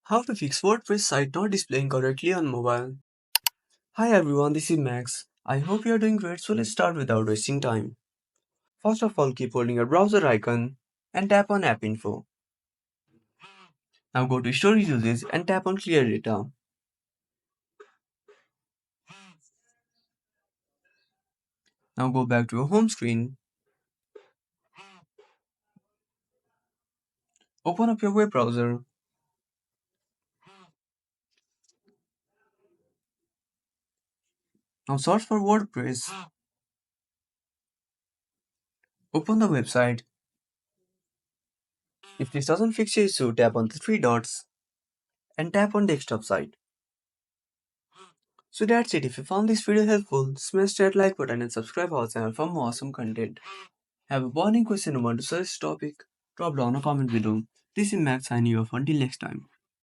How to fix WordPress site not displaying correctly on mobile. Hi everyone, this is Max. I hope you are doing great, so let's start without wasting time. First of all, keep holding your browser icon and tap on App Info. Now go to Storage Uses and tap on Clear Data. Now go back to your home screen. Open up your web browser. Now search for WordPress. Open the website. If this doesn't fix your issue, tap on the three dots and tap on Desktop Site. So that's it. If you found this video helpful, smash that like button and subscribe our channel for more awesome content. Have a burning question or want to suggest topic? Drop down a comment below. This is Max signing off until next time.